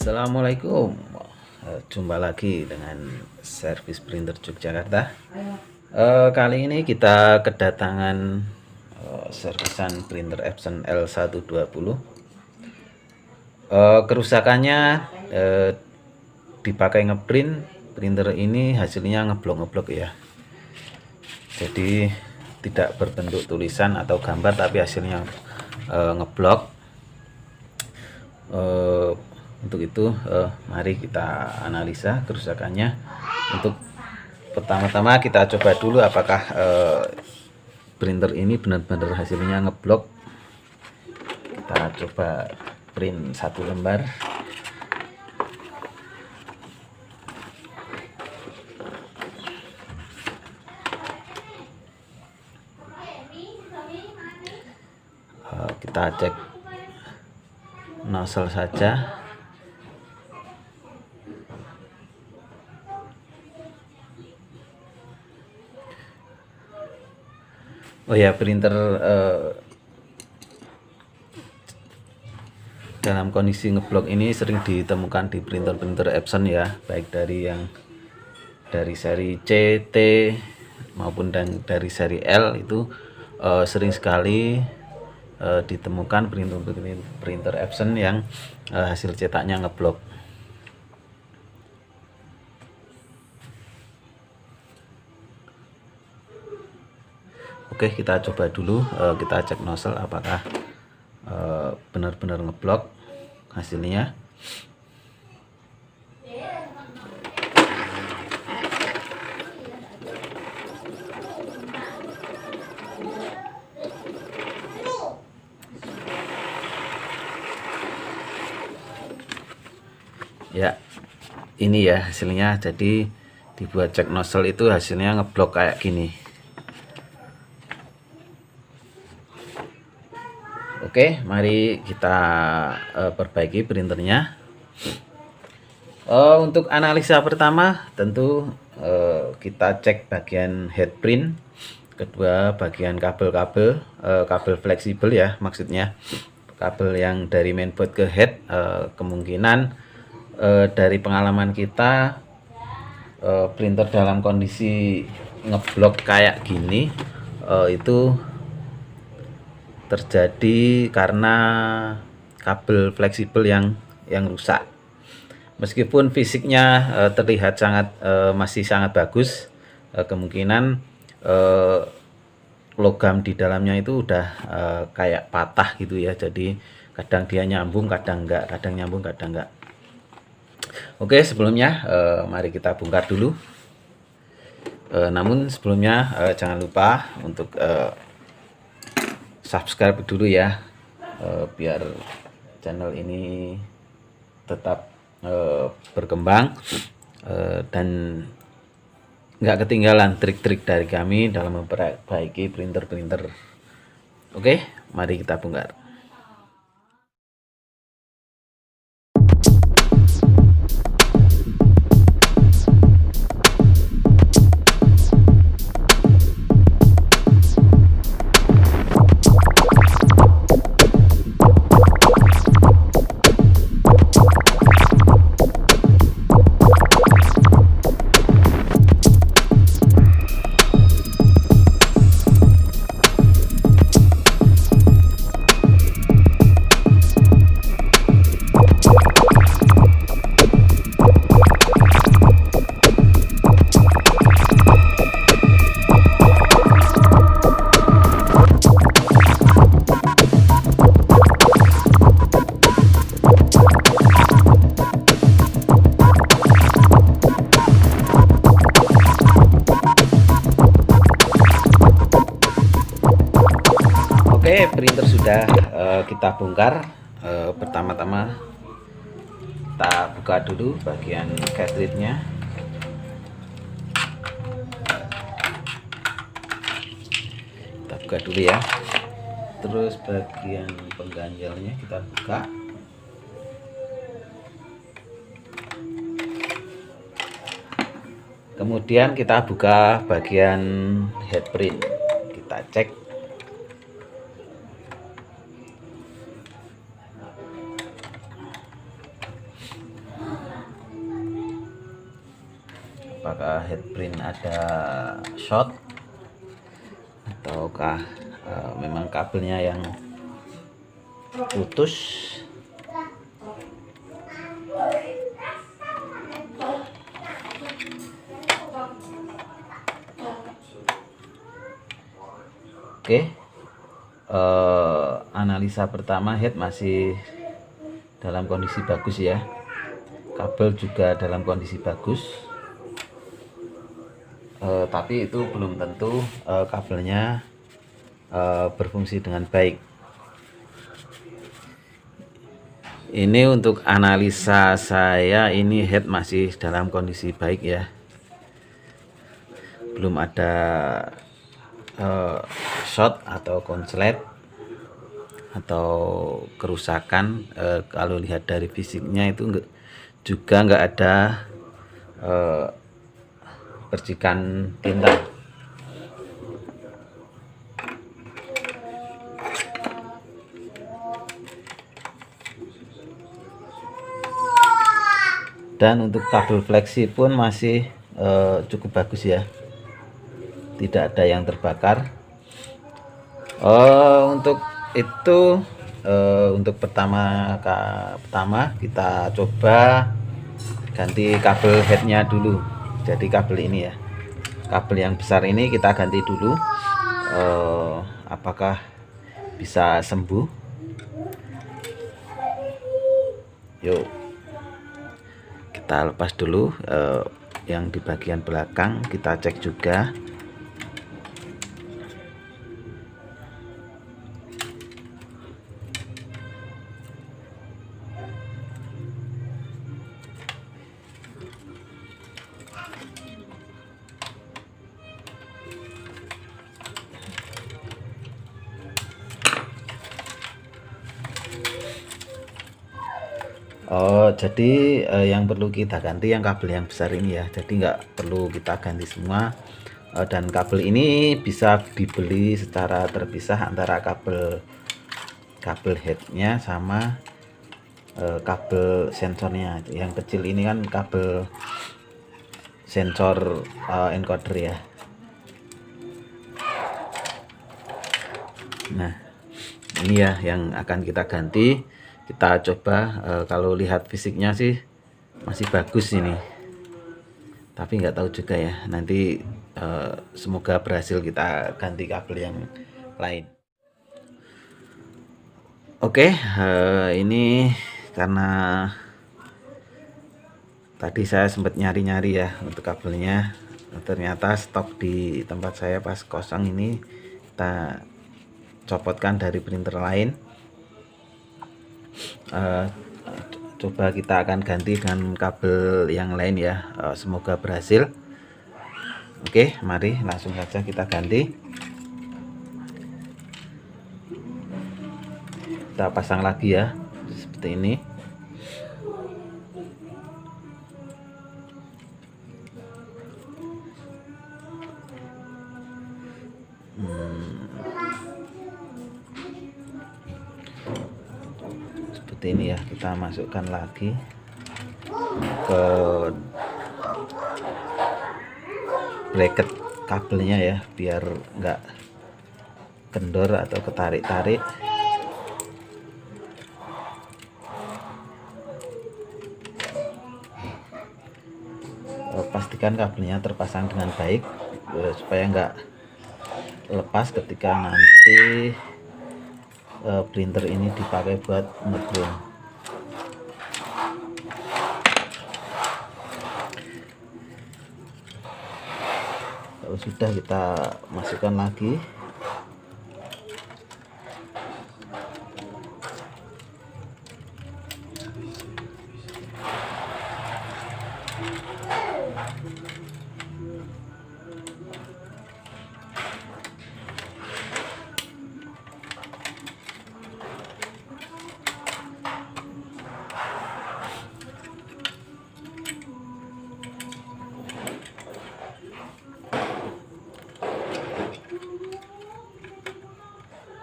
Assalamualaikum. Jumpa lagi dengan servis printer Yogyakarta. Kali ini kita kedatangan servisan printer Epson L120. Kerusakannya dipakai ngeprint printer ini, hasilnya ngeblok ya. Jadi tidak berbentuk tulisan atau gambar, tapi hasilnya ngeblok. Untuk itu mari kita analisa kerusakannya. Untuk pertama-tama kita coba dulu apakah printer ini benar-benar hasilnya ngeblok. Kita coba print satu lembar. Kita cek nozzle saja. Oh ya, printer dalam kondisi ngeblok ini sering ditemukan di printer-printer Epson ya, baik dari seri C, T maupun dari seri L. Itu sering sekali ditemukan printer Epson yang hasil cetaknya ngeblok. Oke, kita coba dulu, kita cek nozzle apakah benar-benar ngeblok hasilnya. Ya, ini ya hasilnya. Jadi dibuat cek nozzle itu hasilnya ngeblok kayak gini. Oke, mari kita perbaiki printernya. Untuk analisa pertama tentu kita cek bagian headprint, kedua bagian kabel-kabel, kabel fleksibel ya, maksudnya kabel yang dari mainboard ke head. Kemungkinan dari pengalaman kita, printer dalam kondisi ngeblok kayak gini itu terjadi karena kabel fleksibel yang rusak. Meskipun fisiknya terlihat masih sangat bagus, kemungkinan logam di dalamnya itu udah kayak patah gitu ya. Jadi kadang dia nyambung, kadang enggak, kadang nyambung, kadang enggak. Oke, sebelumnya mari kita bongkar dulu. Namun sebelumnya jangan lupa untuk subscribe dulu ya, biar channel ini tetap berkembang dan nggak ketinggalan trik-trik dari kami dalam memperbaiki printer-printer. Oke, mari kita bongkar. Oke, printer sudah kita bongkar. Pertama-tama kita buka dulu bagian cartridge-nya. Kita buka dulu ya. Terus bagian pengganjalnya kita buka. Kemudian kita buka bagian headprint. Kita cek. apakah headprint ada short ataukah memang kabelnya yang putus. Oke, analisa pertama, head masih dalam kondisi bagus ya, kabel juga dalam kondisi bagus, tapi itu belum tentu kabelnya berfungsi dengan baik. Ini untuk analisa saya, ini head masih dalam kondisi baik ya, belum ada short atau konslet atau kerusakan. Kalau lihat dari fisiknya itu juga nggak ada percikan tinta. Dan untuk kabel fleksi pun masih cukup bagus ya, tidak ada yang terbakar. Untuk itu untuk pertama kita coba ganti kabel headnya dulu. Jadi kabel ini ya, kabel yang besar ini kita ganti dulu, apakah bisa sembuh. Yuk kita lepas dulu yang di bagian belakang, kita cek juga. Jadi yang perlu kita ganti yang kabel yang besar ini ya, jadi nggak perlu kita ganti semua. Dan kabel ini bisa dibeli secara terpisah antara kabel headnya sama kabel sensornya. Yang kecil ini kan kabel sensor encoder ya. Nah ini ya yang akan kita ganti. Kita coba, kalau lihat fisiknya sih masih bagus ini, tapi nggak tahu juga ya, nanti semoga berhasil kita ganti kabel yang lain. Oke, ini karena tadi saya sempat nyari-nyari ya untuk kabelnya, ternyata stok di tempat saya pas kosong ini kita copotkan dari printer lain. Coba kita akan ganti dengan kabel yang lain ya, semoga berhasil. Oke, mari langsung saja kita ganti. Kita pasang lagi ya, seperti ini. Seperti ini ya, kita masukkan lagi ke bracket kabelnya ya, biar enggak kendor atau ketarik-tarik. Pastikan kabelnya terpasang dengan baik supaya enggak lepas ketika nanti printer ini dipakai buat ngeprint. Kalau sudah, kita masukkan lagi.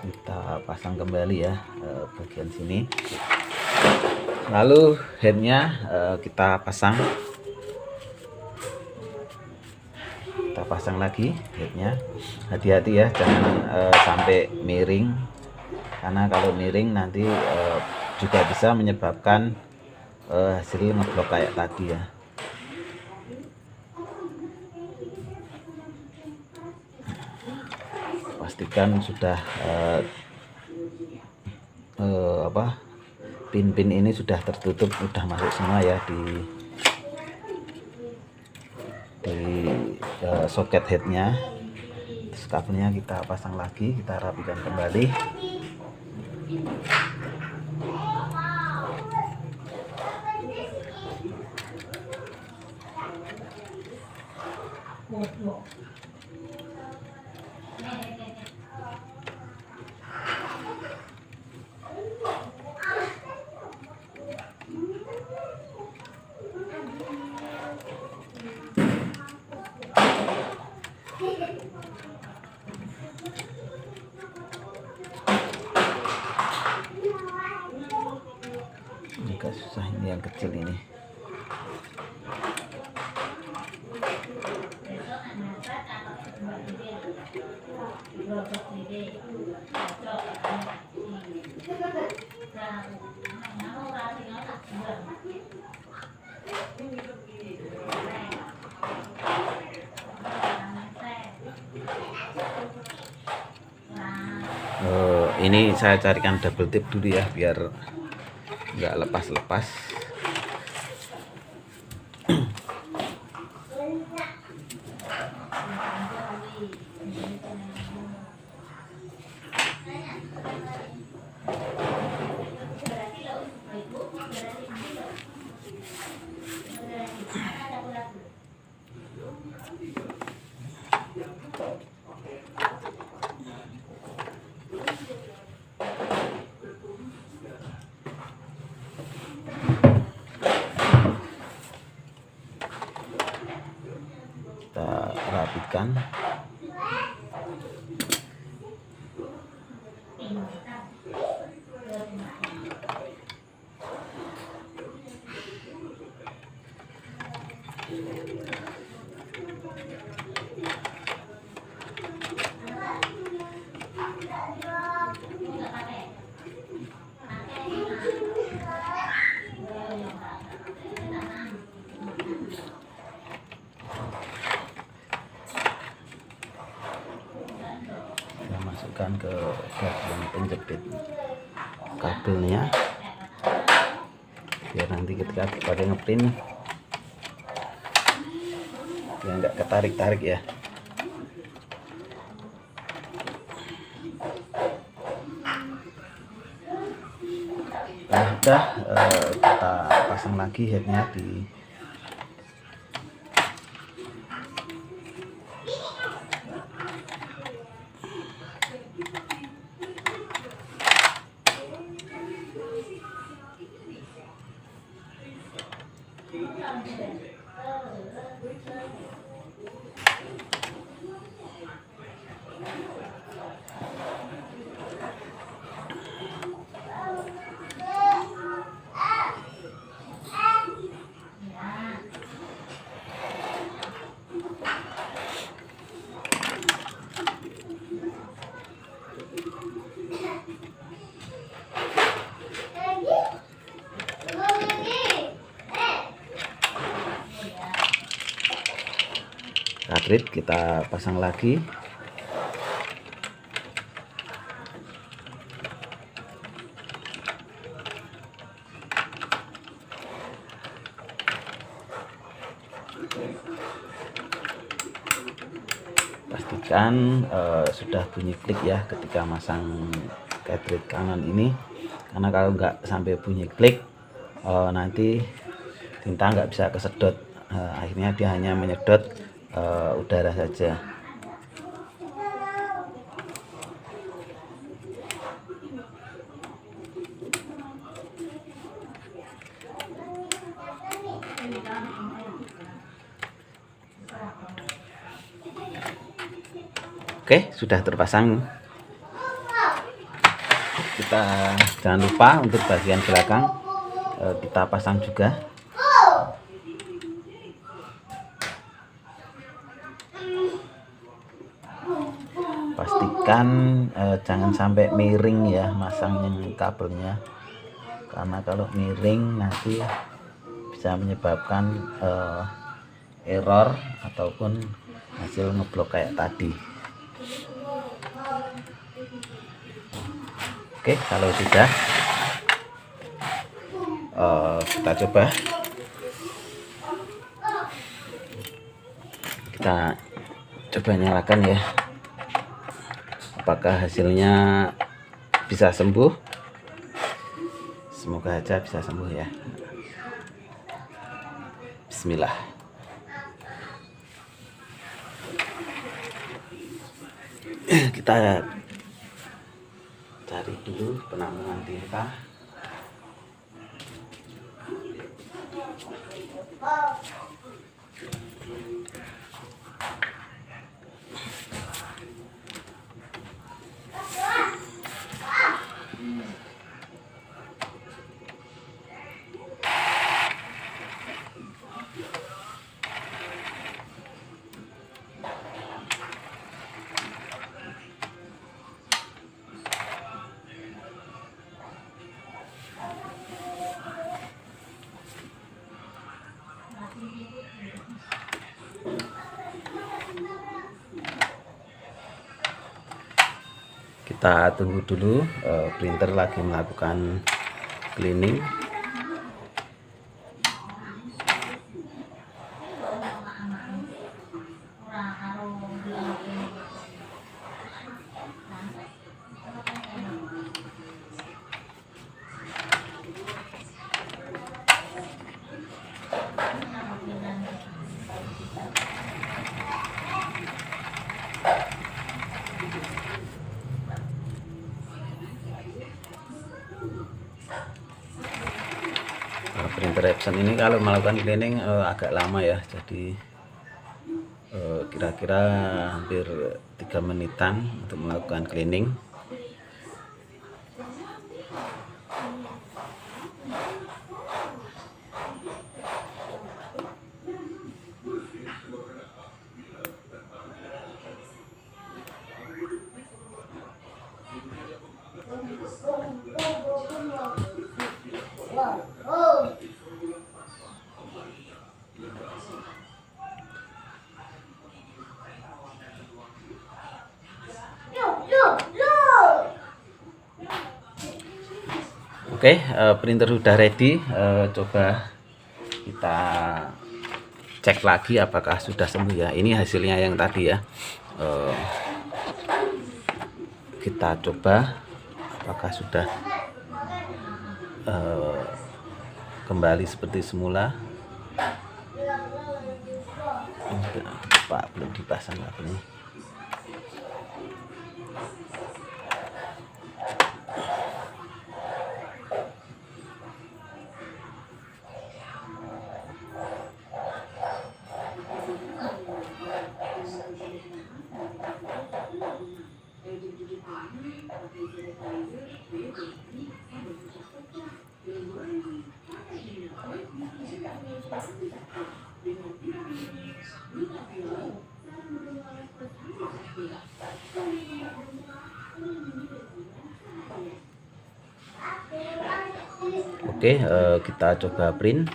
Kita pasang kembali ya bagian sini, lalu headnya kita pasang. pasang lagi headnya. Hati-hati ya, jangan sampai miring, karena kalau miring nanti juga bisa menyebabkan hasil ngeblok kayak tadi ya. Pastikan sudah pin-pin ini sudah tertutup, sudah masuk semua ya di soket headnya. Terus kabelnya kita pasang lagi, kita rapikan kembali. Agak susah ini yang kecil ini. Ini saya carikan double tip dulu ya, biar nggak lepas-lepas. Kita rapikan. Masukkan ke bagian penjepit kabelnya, biar nanti ketika dipakai ngeprint ya nggak ketarik-tarik ya. Nah udah, kita pasang lagi headnya di cartridge kita pasang lagi. Pastikan sudah bunyi klik ya ketika masang cartridge kanan ini, karena kalau nggak sampai bunyi klik nanti tinta nggak bisa kesedot. Akhirnya dia hanya menyedot udara saja. Oke, sudah terpasang. Kita jangan lupa untuk bagian belakang kita pasang juga. pastikan jangan sampai miring ya masangnya kabelnya, karena kalau miring nanti bisa menyebabkan error ataupun hasil ngeblok kayak tadi. Oke, kalau sudah kita coba, nyalakan ya, apakah hasilnya bisa sembuh. Semoga aja bisa sembuh ya. Bismillah. Kita cari dulu penampungan tinta. Kita tunggu dulu, printer lagi melakukan cleaning. Printer Epson ini kalau melakukan cleaning agak lama ya, jadi kira-kira hampir 3 menitan untuk melakukan cleaning. Oke, printer sudah ready. Coba kita cek lagi apakah sudah sembuh ya. Ini hasilnya yang tadi ya. Kita coba apakah sudah kembali seperti semula. Pak, belum dipasang kabelnya. Oke, kita coba print.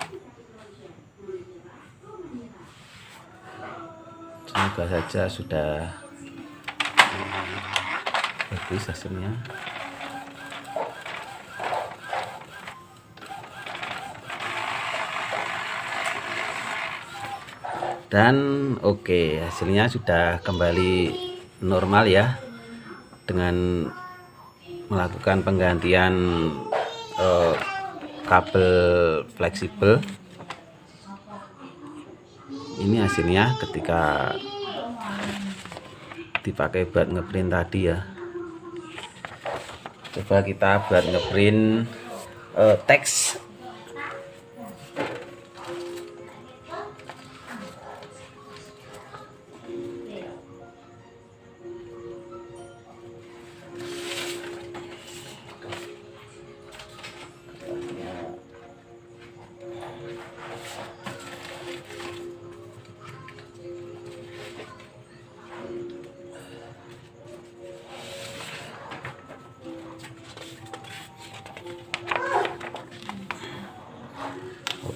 Semoga saja sudah bagus hasilnya. Dan oke, hasilnya sudah kembali normal ya, dengan melakukan penggantian kabel fleksibel. Ini hasilnya ketika dipakai buat ngeprint tadi ya. Coba kita buat ngeprint teks.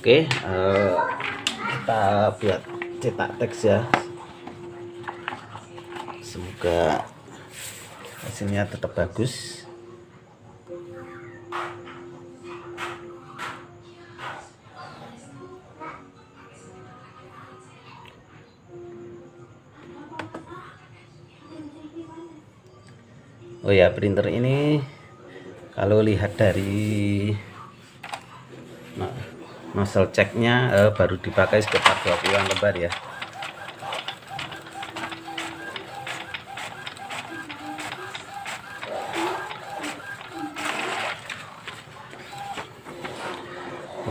Oke, kita buat cetak teks ya. Semoga hasilnya tetap bagus. Oh ya, printer ini kalau lihat dari nozzle ceknya baru dipakai sekitar 20-an lembar ya.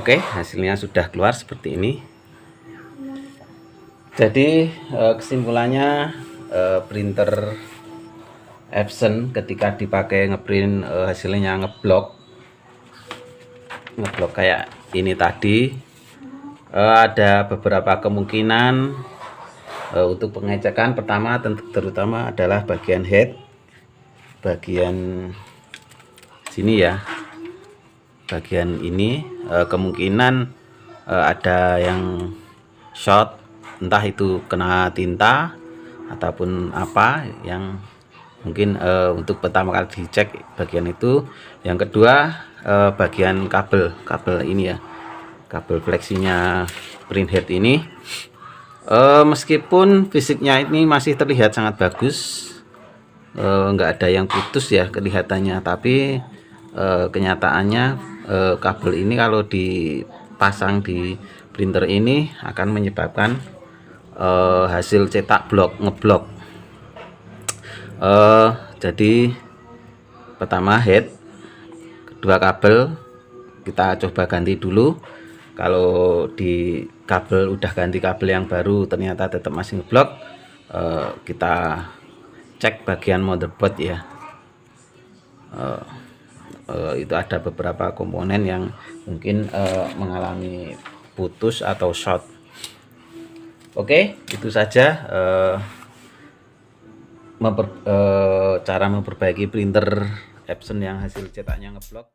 Oke, hasilnya sudah keluar seperti ini. Jadi kesimpulannya printer Epson ketika dipakai ngeprint hasilnya ngeblok kayak ini tadi. Ada beberapa kemungkinan untuk pengecekan. Pertama terutama adalah bagian head, bagian sini ya, bagian ini kemungkinan ada yang short, entah itu kena tinta ataupun apa, yang mungkin untuk pertama kali dicek bagian itu. Yang kedua bagian kabel ini ya, kabel fleksinya printhead ini, meskipun fisiknya ini masih terlihat sangat bagus, nggak ada yang putus ya kelihatannya, tapi kenyataannya kabel ini kalau dipasang di printer ini akan menyebabkan hasil cetak ngeblok. Jadi pertama head, kedua kabel kita coba ganti dulu. Kalau di kabel udah ganti kabel yang baru ternyata tetap masih ngeblok, kita cek bagian motherboard ya. Itu ada beberapa komponen yang mungkin mengalami putus atau short. Oke, itu saja cara memperbaiki printer Epson yang hasil cetaknya ngeblok.